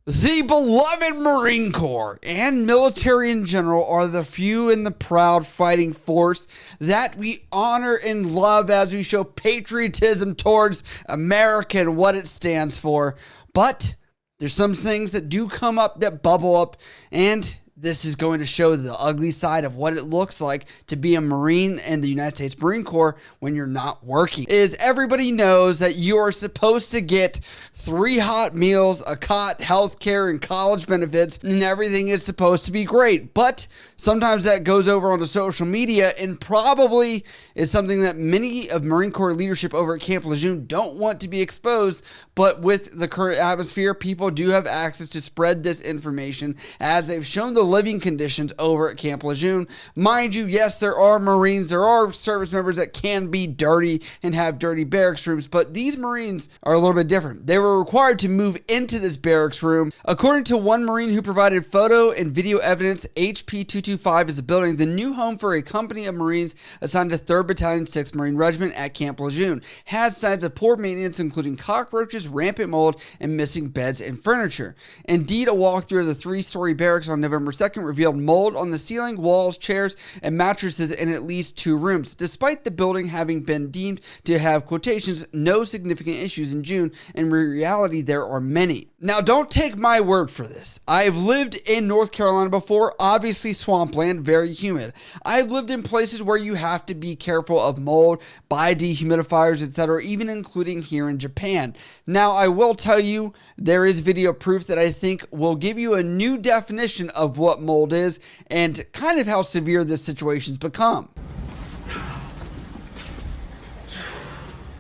The beloved Marine Corps and military in general are the few and the proud fighting force that we honor and love as we show patriotism towards America and what it stands for. But there's some things that do come up that bubble up, and this is going to show the ugly side of what it looks like to be a Marine in the United States Marine Corps when you're not working. Everybody knows that you are supposed to get 3 hot meals, a cot, healthcare, and college benefits, and everything is supposed to be great. But sometimes that goes over onto social media and probably is something that many of Marine Corps leadership over at Camp Lejeune don't want to be exposed. But with the current atmosphere, people do have access to spread this information as they've shown the living conditions over at Camp Lejeune. Mind you, yes, there are Marines, there are service members that can be dirty and have dirty barracks rooms, but these Marines are a little bit different. They were required to move into this barracks room. According to one Marine who provided photo and video evidence, HP 225 is the building, the new home for a company of Marines assigned to 3rd Battalion 6th Marine Regiment at Camp Lejeune. Had signs of poor maintenance, including cockroaches, rampant mold, and missing beds and furniture. Indeed, a walkthrough of the 3-story barracks on November 2nd revealed mold on the ceiling, walls, chairs, and mattresses in at least 2 rooms. Despite the building having been deemed to have quotations no significant issues in June, in reality there are many. Now, don't take my word for this. I've lived in North Carolina before, obviously swampland, very humid. I've lived in places where you have to be careful of mold, buy dehumidifiers, etc., even including here in Japan. Now, I will tell you, there is video proof that I think will give you a new definition of what mold is and kind of how severe this situation's become.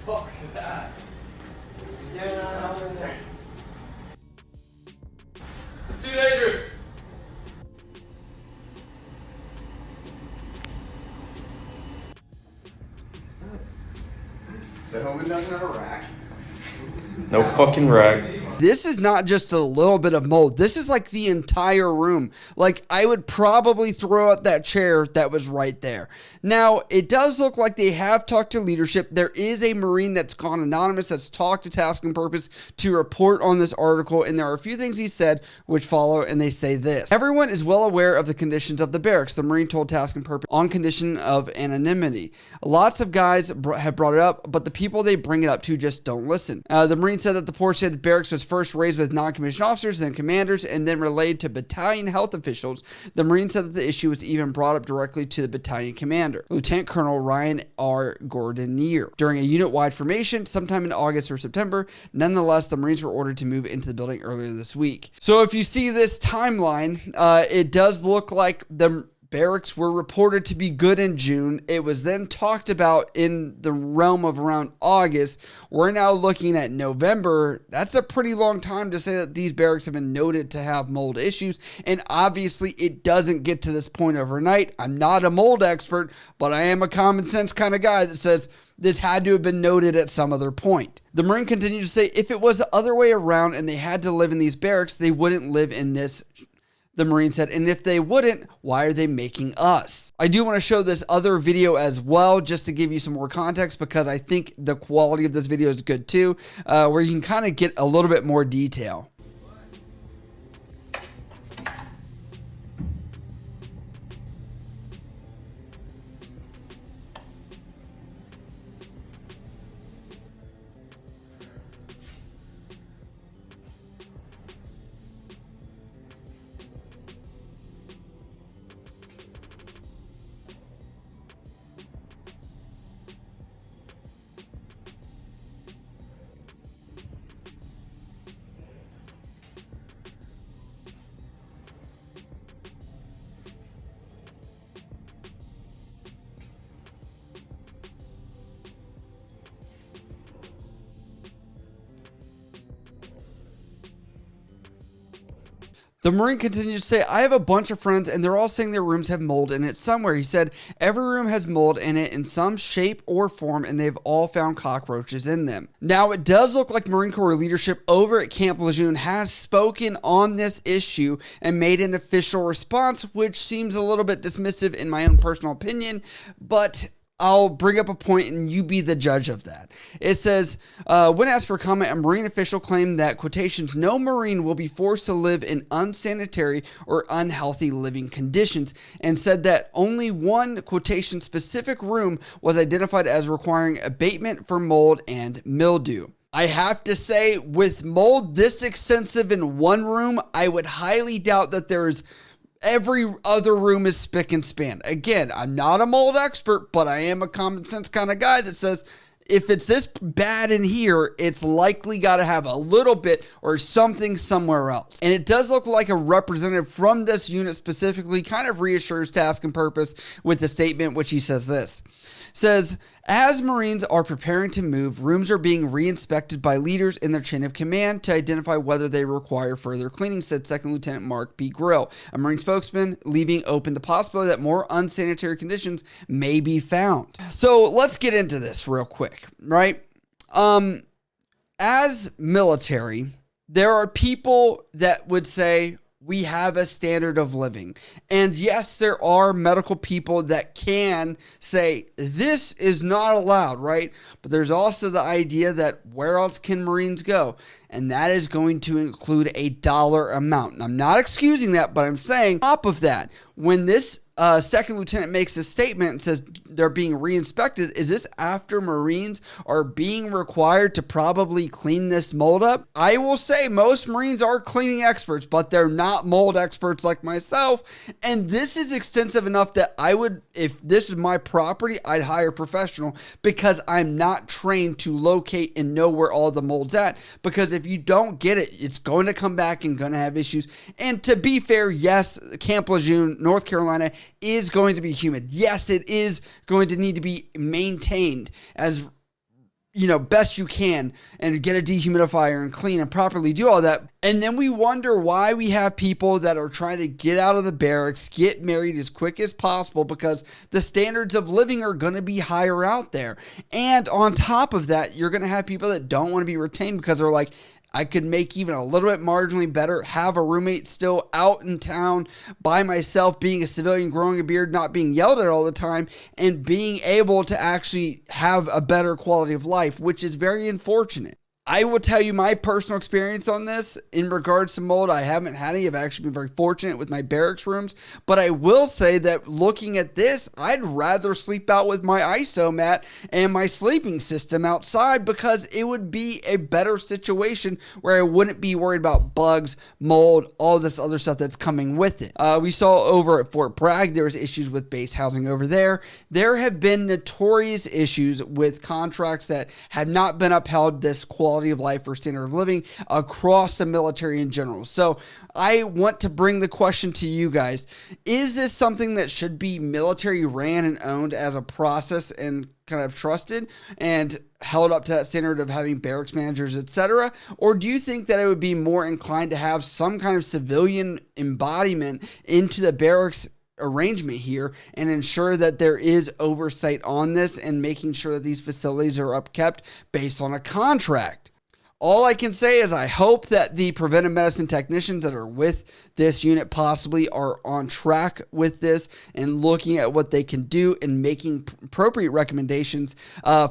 Fuck that. Yeah, it's too dangerous. The Hogan doesn't have a rack. No fucking rack. This is not just a little bit of mold. This is like the entire room. Like, I would probably throw out that chair that was right there. Now, it does look like they have talked to leadership. There is a Marine that's gone anonymous that's talked to Task and Purpose to report on this article, and there are a few things he said which follow, and they say this. Everyone is well aware of the conditions of the barracks, the Marine told Task and Purpose, on condition of anonymity. Lots of guys have brought it up, but the people they bring it up to just don't listen. The Marine said that the report said the barracks was first raised with non-commissioned officers and commanders and then relayed to battalion health officials. The Marine said that the issue was even brought up directly to the battalion commander, Lieutenant Colonel Ryan R. Gordonier, during a unit-wide formation sometime in August or September. Nonetheless, the Marines were ordered to move into the building earlier this week. So if you see this timeline, it does look like the barracks were reported to be good in June. It was then talked about in the realm of around August. We're now looking at November. That's a pretty long time to say that these barracks have been noted to have mold issues. And obviously it doesn't get to this point overnight. I'm not a mold expert, but I am a common sense kind of guy that says this had to have been noted at some other point. The Marine continued to say if it was the other way around and they had to live in these barracks, they wouldn't live in this. The Marine said, and if they wouldn't, why are they making us? I do want to show this other video as well, just to give you some more context, because I think the quality of this video is good too, where you can kind of get a little bit more detail. The Marine continued to say, I have a bunch of friends and they're all saying their rooms have mold in it somewhere. He said, every room has mold in it in some shape or form and they've all found cockroaches in them. Now, it does look like Marine Corps leadership over at Camp Lejeune has spoken on this issue and made an official response, which seems a little bit dismissive in my own personal opinion, but I'll bring up a point and you be the judge of that. It says, when asked for comment, a Marine official claimed that, quotations, no Marine will be forced to live in unsanitary or unhealthy living conditions, and said that only one, quotation, specific room was identified as requiring abatement for mold and mildew. I have to say, with mold this extensive in one room, I would highly doubt that there's every other room is spick and span. Again, I'm not a mold expert, but I am a common sense kind of guy that says if it's this bad in here, it's likely got to have a little bit or something somewhere else. And it does look like a representative from this unit specifically kind of reassures task and purpose with the statement, which he says this. Says, as Marines are preparing to move, rooms are being re-inspected by leaders in their chain of command to identify whether they require further cleaning, said Second Lieutenant Mark B. Grill, a Marine spokesman, leaving open the possibility that more unsanitary conditions may be found. So let's get into this real quick, right? As military, there are people that would say, we have a standard of living. And yes, there are medical people that can say this is not allowed, right? But there's also the idea that where else can Marines go? And that is going to include a dollar amount. And I'm not excusing that, but I'm saying on top of that, when this second lieutenant makes a statement and says they're being re-inspected, is this after Marines are being required to probably clean this mold up? I will say most Marines are cleaning experts, but they're not mold experts like myself. And this is extensive enough that I would, if this is my property, I'd hire a professional because I'm not trained to locate and know where all the mold's at. Because if you don't get it, it's going to come back and going to have issues. And to be fair, yes, Camp Lejeune, North Carolina, is going to be humid. Yes, it is going to need to be maintained as, you know, best you can, and get a dehumidifier and clean and properly do all that. And then we wonder why we have people that are trying to get out of the barracks, get married as quick as possible because the standards of living are going to be higher out there. And on top of that, you're going to have people that don't want to be retained because they're like, I could make even a little bit marginally better, have a roommate still out in town by myself, being a civilian, growing a beard, not being yelled at all the time, and being able to actually have a better quality of life, which is very unfortunate. I will tell you my personal experience on this in regards to mold. I haven't had any. I've actually been very fortunate with my barracks rooms, but I will say that looking at this, I'd rather sleep out with my ISO mat and my sleeping system outside because it would be a better situation where I wouldn't be worried about bugs, mold, all this other stuff that's coming with it. We saw over at Fort Bragg, there was issues with base housing over there. There have been notorious issues with contracts that have not been upheld this quality of life or standard of living across the military in general. So I want to bring the question to you guys. Is this something that should be military ran and owned as a process and kind of trusted and held up to that standard of having barracks managers, etc.? Or do you think that it would be more inclined to have some kind of civilian embodiment into the barracks arrangement here and ensure that there is oversight on this and making sure that these facilities are upkept based on a contract? All I can say is I hope that the preventive medicine technicians that are with this unit possibly are on track with this and looking at what they can do and making appropriate recommendations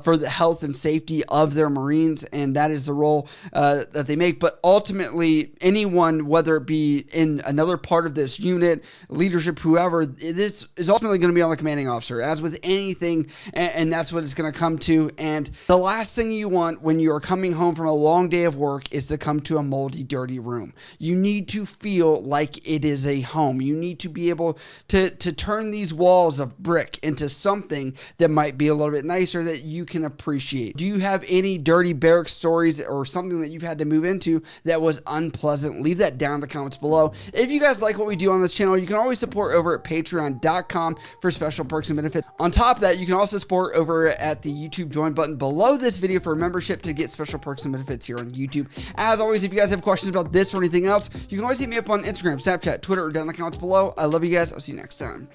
for the health and safety of their Marines. And that is the role that they make. But ultimately, anyone, whether it be in another part of this unit, leadership, whoever, this is ultimately going to be on the commanding officer, as with anything. And that's what it's going to come to. And the last thing you want when you are coming home from a long day of work is to come to a moldy, dirty room. You need to feel like it is a home. You need to be able to turn these walls of brick into something that might be a little bit nicer that you can appreciate. Do you have any dirty barrack stories or something that you've had to move into that was unpleasant? Leave that down in the comments below. If you guys like what we do on this channel, you can always support over at patreon.com for special perks and benefits. On top of that, you can also support over at the YouTube join button below this video for membership to get special perks and benefits here on YouTube. As always, if you guys have questions about this or anything else, you can always hit me up on Instagram, Snapchat, Twitter, or down in the comments below. I love you guys. I'll see you next time.